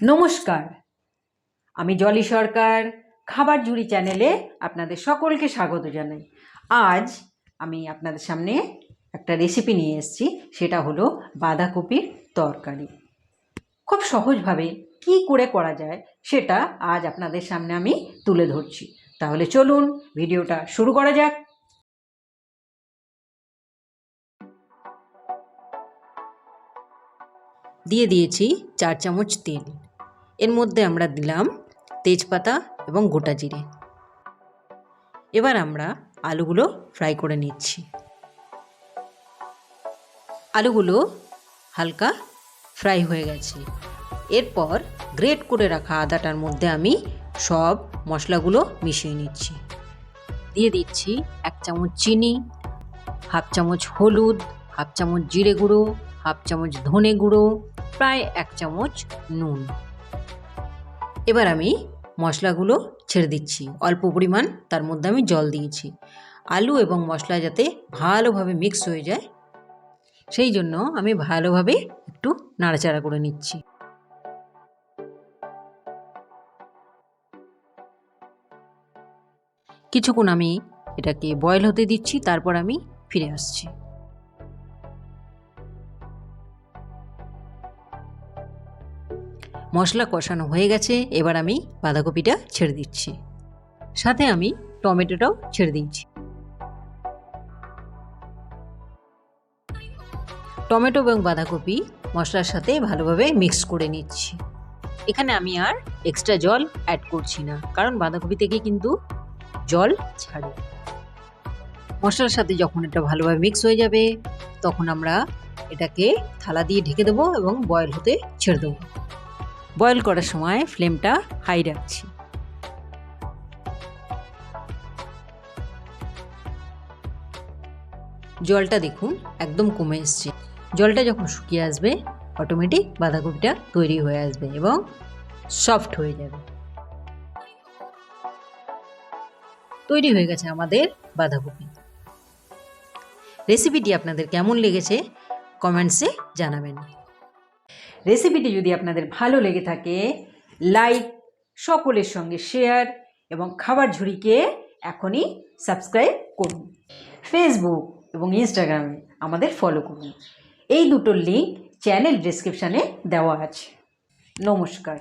নমস্কার, আমি জলি সরকার খাবার ঝুড়ি চ্যানেলে আপনাদের সকলকে স্বাগত জানাই। আজ আমি আপনাদের সামনে একটা রেসিপি নিয়ে এসেছি, সেটা হলো বাঁধাকপির তরকারি। খুব সহজভাবে কি করে করা যায় সেটা আজ আপনাদের সামনে আমি তুলে ধরছি। তাহলে চলুন ভিডিওটা শুরু করা যাক। দিয়ে দিয়েছি 4 চামচ তেল। এর মধ্যে আমরা দিলাম তেজপাতা এবং গোটা জিরে। এবার আমরা আলুগুলো ফ্রাই করে নিচ্ছি। আলুগুলো হালকা ফ্রাই হয়ে গেছে। এরপর গ্রেট করে রাখা আদাটার মধ্যে আমি সব মশলাগুলো মিশিয়ে নিচ্ছি। দিয়ে দিচ্ছি 1 চামচ চিনি, হাফ চামচ হলুদ, হাফ চামচ জিরে গুঁড়ো, হাফ চামচ ধনে গুঁড়ো, প্রায় 1 চামচ নুন। এবার আমি মশলাগুলো ছেড়ে দিচ্ছি। অল্প পরিমাণ তার মধ্যে আমি জল দিয়েছি। আলু এবং মশলা যাতে ভালোভাবে মিক্স হয়ে যায় সেই জন্য আমি ভালোভাবে একটু নাড়াচাড়া করে নিচ্ছি। কিছুক্ষণ আমি এটাকে বয়েল হতে দিচ্ছি, তারপর আমি ফিরে আসছি। মশলা কষানো হয়ে গেছে, এবার আমি বাঁধাকপিটা ছেড়ে দিচ্ছি। সাথে আমি টমেটোটাও ছেড়ে দিচ্ছি। টমেটো এবং বাঁধাকপি মশলার সাথে ভালোভাবে মিক্স করে নিচ্ছি। এখানে আমি আর এক্সট্রা জল অ্যাড করছি না, কারণ বাঁধাকপি থেকে কিন্তু জল ছাড়ে। মশলার সাথে যখন এটা ভালোভাবে মিক্স হয়ে যাবে তখন আমরা এটাকে থালা দিয়ে ঢেকে দেবো এবং বয়েল হতে ছেড়ে দেবো। বয়েল করার সময় ফ্লেমটা হাই রাখছি। জলটা দেখুন একদম কমে এসছে। জলটা যখন শুকিয়ে আসবে অটোমেটিক বাঁধাকপিটা তৈরি হয়ে আসবে এবং সফট হয়ে যাবে। তৈরি হয়ে গেছে আমাদের বাঁধাকপি। রেসিপিটি আপনাদের কেমন লেগেছে কমেন্টসে জানাবেন। রেসিপিটি যদি আপনাদের ভালো লেগে থাকে লাইক, সকলের সঙ্গে শেয়ার এবং খাবার ঝুড়িকে এখনই সাবস্ক্রাইব করুন। ফেসবুক এবং ইনস্টাগ্রামে আমাদের ফলো করুন। এই দুটোর লিঙ্ক চ্যানেল ডেসক্রিপশানে দেওয়া আছে। নমস্কার।